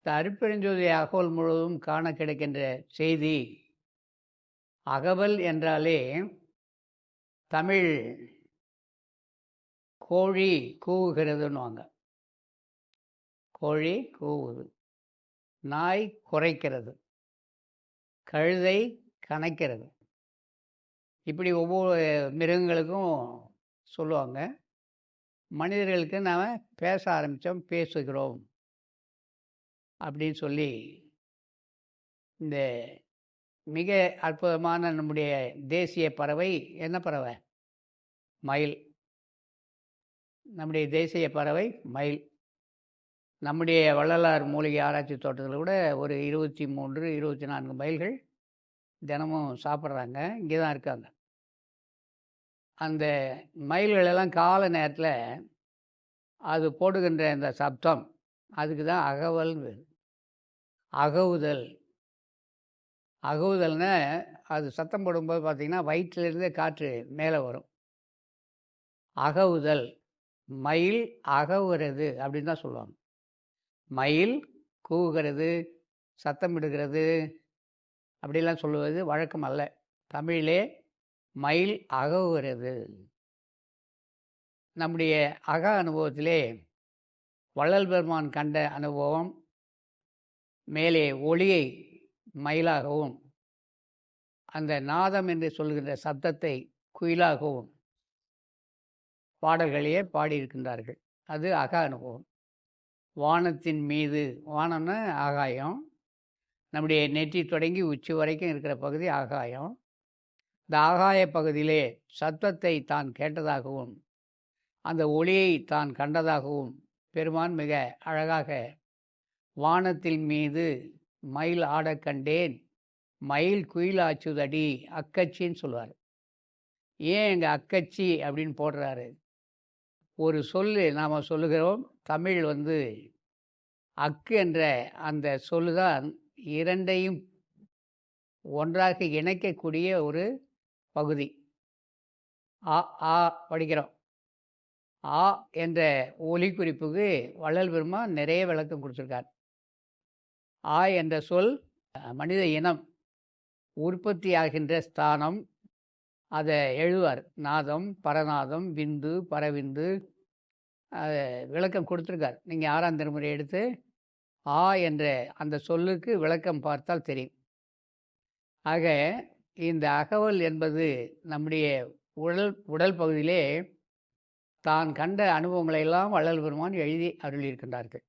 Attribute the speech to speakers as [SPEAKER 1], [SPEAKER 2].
[SPEAKER 1] இந்த அருட்பெருஞ்சோதி அகவல் முழுவதும் காண கிடைக்கின்ற செய்தி, அகவல் என்றாலே தமிழ் கோழி கூவுகிறதுன்னுவாங்க. கோழி கூவுது, நாய் குரைக்கிறது, கழுதை கனைக்கிறது. இப்படி ஒவ்வொரு மிருகங்களுக்கும் சொல்லுவாங்க. மனிதர்களுக்கு நாம் பேச ஆரம்பித்தோம், பேசுகிறோம் அப்படின்னு சொல்லி இந்த மிக அற்புதமான நம்முடைய தேசிய பறவை என்ன பறவை? மயில். நம்முடைய தேசிய பறவை மயில். நம்முடைய வள்ளலார் மூலிகை ஆராய்ச்சி தோட்டத்தில் கூட ஒரு 23, 24 மயில்கள் தினமும் சாப்பிட்றாங்க. இங்கே தான் இருக்காங்க. அந்த மயில்களெல்லாம் காலை நேரத்தில் அது போடுகின்ற இந்த சப்தம், அதுக்கு தான் அகவல். அகவுதல். அகவுதல்னா அது சத்தம் போடும்போது பார்த்திங்கன்னா வயிற்றிலிருந்தே காற்று மேலே வரும். அகவுதல். மயில் அகவுறது அப்படின்னு தான் சொல்லுவாங்க. மயில் கூவுகிறது, சத்தமிடுகிறது அப்படிலாம் சொல்லுவது வழக்கம் அல்ல. தமிழிலே மயில் அகவுகிறது. நம்முடைய அக அனுபவத்திலே வள்ளல் பெருமான் கண்ட அனுபவம், மேலே ஒளியை மயிலாகவும் அந்த நாதம் என்று சொல்கின்ற சப்தத்தை குயிலாகவும் பாடல்களையே பாடியிருக்கின்றார்கள். அது அக அனுபவம். வானத்தின் மீது, வானம்னா ஆகாயம், நம்முடைய நெற்றி தொடங்கி உச்சி வரைக்கும் இருக்கிற பகுதி ஆகாயம். இந்த ஆகாய பகுதியிலே சத்தத்தை தான் கேட்டதாகவும் அந்த ஒளியை தான் கண்டதாகவும் பெருமான் மிக அழகாக வானத்தின் மீது மயில் ஆடக் கண்டேன், மயில் குயிலாச்சுதடி அக்கச்சின்னு சொல்லுவார். ஏன் இங்கே அக்கச்சி அப்படின்னு போடுறாரு? ஒரு சொல்லு நாம் சொல்லுகிறோம். தமிழ் அக்கு என்ற அந்த சொல்லுதான் இரண்டையும் ஒன்றாக இணைக்கக்கூடிய ஒரு பகுதி. ஆ ஆ படிக்கிறோம். ஆ என்ற ஒலி குறிப்புக்கு வள்ளல் பெருமான் நிறைய விளக்கம் கொடுத்துருக்கார். ஆ என்ற சொல் மனித இனம் உற்பத்தியாகின்ற ஸ்தானம். அதை எழுதுவார். நாதம், பரநாதம், விந்து, பரவிந்து விளக்கம் கொடுத்துருக்கார். நீங்கள் 6ஆம் திருமுறை எடுத்து ஆ என்ற அந்த சொல்லுக்கு விளக்கம் பார்த்தால் தெரியும். ஆக இந்த அகவல் என்பது நம்முடைய உடல் பகுதியிலே தான் கண்ட அனுபவங்களை எல்லாம் வள்ளல் பெருமான் எழுதி அருளியிருக்கின்றார்கள்.